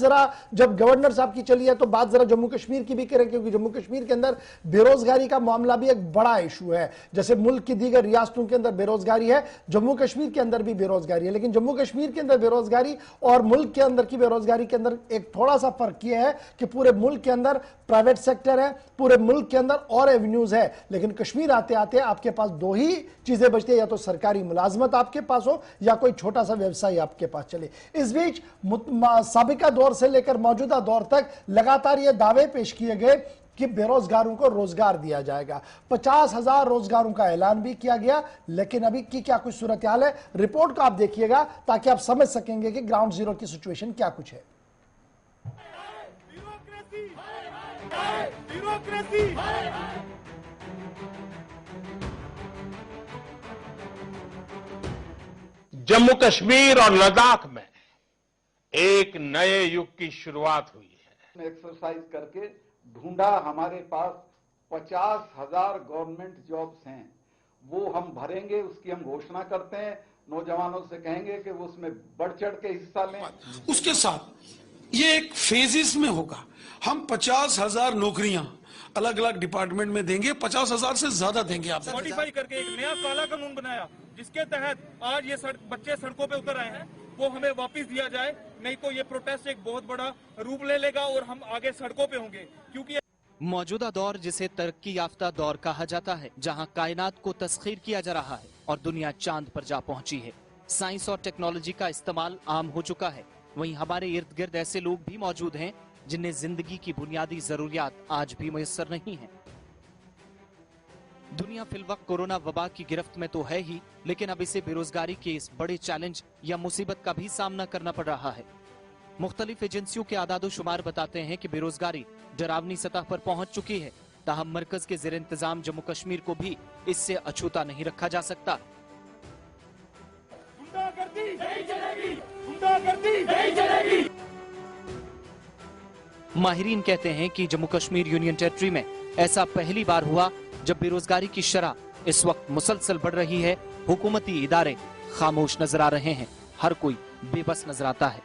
जरा जब गवर्नर साहब की चली है तो बात जरा जम्मू कश्मीर की भी करें, क्योंकि जम्मू कश्मीर के अंदर बेरोजगारी का मामला भी एक बड़ा इशू है। जैसे मुल्क की दीगर रियासतों के अंदर बेरोजगारी है, जम्मू कश्मीर के अंदर भी बेरोजगारी है, लेकिन जम्मू कश्मीर के अंदर बेरोजगारी और मुल्क के अंदर की बेरोजगारी के अंदर एक थोड़ा सा फर्क यह है कि पूरे मुल्क के अंदर प्राइवेट सेक्टर है, पूरे मुल्क के अंदर और एवेन्यूज है, लेकिन कश्मीर आते आते आपके पास दो ही चीजें बचती है, या तो सरकारी मुलाजमत आपके पास हो या कोई छोटा सा व्यवसाय आपके पास चले। इस बीच साबिका दौर से लेकर मौजूदा दौर तक लगातार ये दावे पेश किए गए कि बेरोजगारों को रोजगार दिया जाएगा। 50,000 रोजगारों का ऐलान भी किया गया, लेकिन अभी की क्या कुछ सूरत हाल है, रिपोर्ट को आप देखिएगा ताकि आप समझ सकेंगे कि ग्राउंड जीरो की सिचुएशन क्या कुछ है। जम्मू कश्मीर और लद्दाख में एक नए युग की शुरुआत हुई है। एक्सरसाइज करके ढूंढा, हमारे पास 50,000 गवर्नमेंट जॉब्स हैं, वो हम भरेंगे, उसकी हम घोषणा करते हैं। नौजवानों से कहेंगे कि वो उसमें बढ़ चढ़ के हिस्सा लें। उसके साथ ये एक फेजेस में होगा। हम 50,000 नौकरियां अलग अलग डिपार्टमेंट में देंगे, 50,000 से ज्यादा देंगे। आप मॉडिफाई करके एक नया काला कानून बनाया, जिसके तहत आज ये बच्चे सड़कों पे उतर आए हैं, वो हमें वापस दिया जाए, नहीं तो ये प्रोटेस्ट एक बहुत बड़ा रूप ले लेगा और हम आगे सड़कों पे होंगे। क्योंकि मौजूदा दौर, जिसे तरक्की याफ्ता दौर कहा जाता है, जहां कायनात को तस्खीर किया जा रहा है और दुनिया चांद पर जा पहुंची है, साइंस और टेक्नोलॉजी का इस्तेमाल आम हो चुका है, वहीं हमारे इर्द गिर्द ऐसे लोग भी मौजूद हैं जिन्हें जिंदगी की बुनियादी जरूरियात आज भी मुयस्सर नहीं है। दुनिया फिलवक्त कोरोना वबा की गिरफ्त में तो है ही, लेकिन अब इसे बेरोजगारी के इस बड़े चैलेंज या मुसीबत का भी सामना करना पड़ रहा है। मुख्तलिफ एजेंसियों के आदादो शुमार बताते हैं कि बेरोजगारी डरावनी सतह पर पहुंच चुकी है। ताहम मरकज के ज़ेर इंतजाम जम्मू कश्मीर को भी इससे अछूता नहीं रखा जा सकता। माहिरीन कहते हैं कि जम्मू कश्मीर यूनियन टेरिटरी में ऐसा पहली बार हुआ जब बेरोजगारी की शरह इस वक्त मुसलसल बढ़ रही है। हुकूमती इदारे खामोश नजर आ रहे हैं, हर कोई बेबस नजर आता है।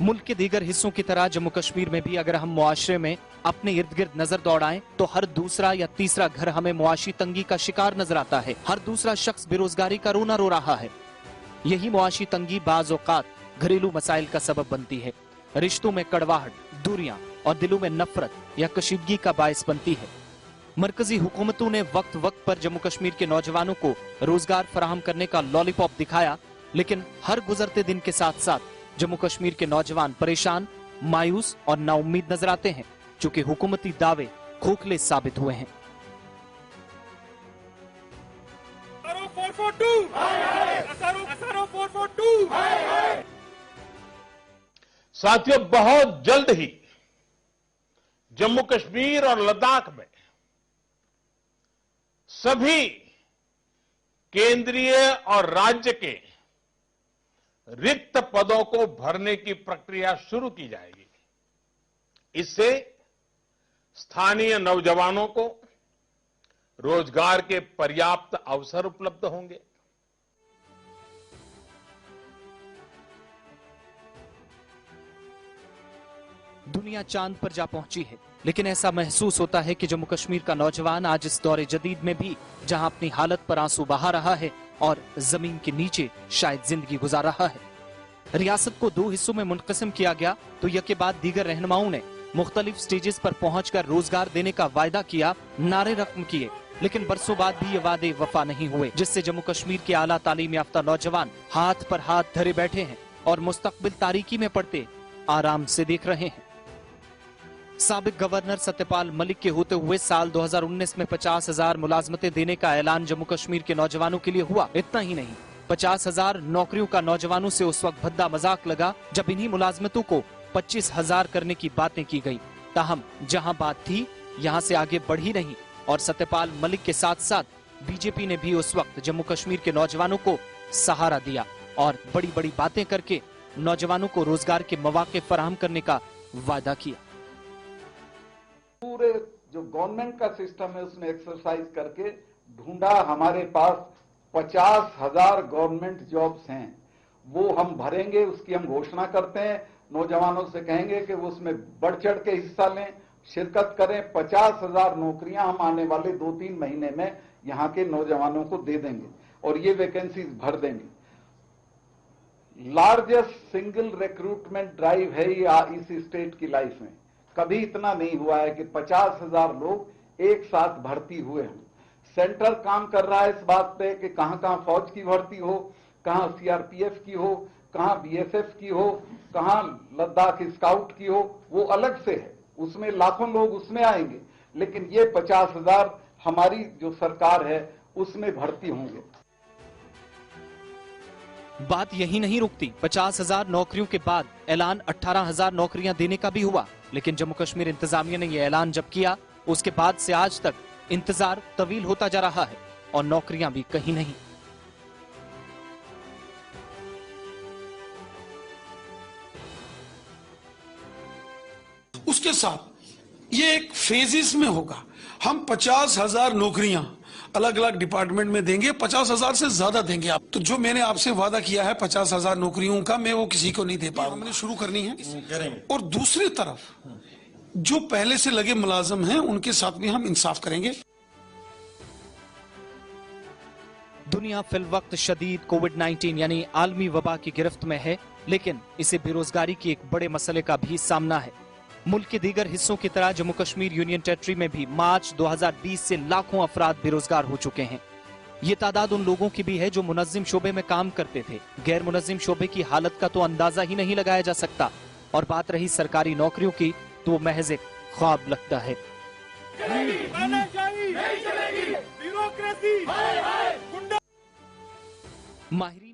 मुल्क के दीगर हिस्सों की तरह जम्मू कश्मीर में भी अगर हम मुआशरे में अपने इर्द गिर्द नजर दौड़ाएं तो हर दूसरा या तीसरा घर हमें मुआशी तंगी का शिकार नजर आता है। हर दूसरा शख्स बेरोजगारी का रोना रो रहा है। यही मुआशी तंगी बाज़ औक़ात घरेलू मसाइल का सबब बनती है, रिश्तों में कड़वाहट, दूरियां और दिलों में नफरत या कशीदगी का बायस बनती है। मरकजी हुकूमतों ने वक्त वक्त पर जम्मू कश्मीर के नौजवानों को रोजगार फराहम करने का लॉलीपॉप दिखाया, लेकिन हर गुजरते दिन के साथ साथ जम्मू कश्मीर के नौजवान परेशान, मायूस और नाउम्मीद नजर आते हैं, चूंकि हुकूमती दावे खोखले साबित हुए हैं। साथियों, बहुत जल्द ही जम्मू कश्मीर और लद्दाख में सभी केंद्रीय और राज्य के रिक्त पदों को भरने की प्रक्रिया शुरू की जाएगी। इससे स्थानीय नौजवानों को रोजगार के पर्याप्त अवसर उपलब्ध होंगे। दुनिया चांद पर जा पहुंची है, लेकिन ऐसा महसूस होता है कि जम्मू कश्मीर का नौजवान आज इस दौरे जदीद में भी, जहां अपनी हालत पर आंसू बहा रहा है और जमीन के नीचे शायद जिंदगी गुजार रहा है। रियासत को दो हिस्सों में मुनक़सिम किया गया तो यके बाद दीगर रहनुमाओं ने मुख्तलिफ स्टेजेस पर पहुंचकर रोजगार देने का वायदा किया, नारे रकम किए, लेकिन बरसों बाद भी ये वादे वफा नहीं हुए, जिससे जम्मू कश्मीर के आला तालीम याफ्ता नौजवान हाथ पर हाथ धरे बैठे हैं और मुस्तकबिल तारीकी में पड़ते आराम से देख रहे हैं। साबिक गवर्नर सत्यपाल मलिक के होते हुए साल 2019 में 50,000 मुलाजमतें देने का ऐलान जम्मू कश्मीर के नौजवानों के लिए हुआ। इतना ही नहीं, 50,000 नौकरियों का नौजवानों से उस वक्त भद्दा मजाक लगा जब इन्हीं मुलाजमतों को 25,000 करने की बातें की गई। ताहम जहां बात थी यहां से आगे बढ़ी नहीं और सत्यपाल मलिक के साथ साथ बीजेपी ने भी उस वक्त जम्मू कश्मीर के नौजवानों को सहारा दिया और बड़ी बड़ी बातें करके नौजवानों को रोजगार के मौके फराहम करने का वादा किया। पूरे जो गवर्नमेंट का सिस्टम है उसने एक्सरसाइज करके ढूंढा, हमारे पास 50,000 गवर्नमेंट जॉब्स हैं, वो हम भरेंगे, उसकी हम घोषणा करते हैं। नौजवानों से कहेंगे कि वो उसमें बढ़ चढ़ के हिस्सा लें, शिरकत करें। 50,000 नौकरियां हम आने वाले 2-3 महीने में यहाँ के नौजवानों को दे देंगे और ये वैकेंसीज भर देंगे। लार्जेस्ट सिंगल रिक्रूटमेंट ड्राइव है ये इस स्टेट की लाइफ में। कभी इतना नहीं हुआ है कि 50,000 लोग एक साथ भर्ती हुए हैं। सेंटर काम कर रहा है इस बात पे कि कहां कहां फौज की भर्ती हो, कहां सीआरपीएफ की हो, कहां बीएसएफ की हो, कहां लद्दाख स्काउट की हो, वो अलग से है। उसमें लाखों लोग उसमें आएंगे, लेकिन ये 50,000 हमारी जो सरकार है उसमें भर्ती होंगे। बात यही नहीं रुकती। 50,000 नौकरियों के बाद ऐलान 18,000 नौकरियां देने का भी हुआ, लेकिन जम्मू कश्मीर इंतजामिया ने यह ऐलान जब किया उसके बाद से आज तक इंतजार तवील होता जा रहा है और नौकरियां भी कहीं नहीं। उसके साथ ये एक फेजेस में होगा। हम 50,000 नौकरियां अलग अलग डिपार्टमेंट में देंगे, 50,000 से ज्यादा देंगे। आप तो जो मैंने आपसे वादा किया है 50,000 नौकरियों का, मैं वो किसी को नहीं दे पाऊंगा। हमने शुरू करनी है। और दूसरी तरफ जो पहले से लगे मुलाजिम हैं उनके साथ भी हम इंसाफ करेंगे। दुनिया फिलवक्त शदीद कोविड-19 यानी आलमी वबा की गिरफ्त में है, लेकिन इसे बेरोजगारी की एक बड़े मसले का भी सामना है। मुल्क के दीगर हिस्सों की तरह जम्मू कश्मीर यूनियन टेरिटरी में भी मार्च 2020 से लाखों अफराद बेरोजगार हो चुके हैं। ये तादाद उन लोगों की भी है जो मुनज़्ज़िम शोबे में काम करते थे। गैर मुनज़्ज़िम शोबे की हालत का तो अंदाजा ही नहीं लगाया जा सकता, और बात रही सरकारी नौकरियों की तो वो महज एक ख्वाब लगता है। माहिर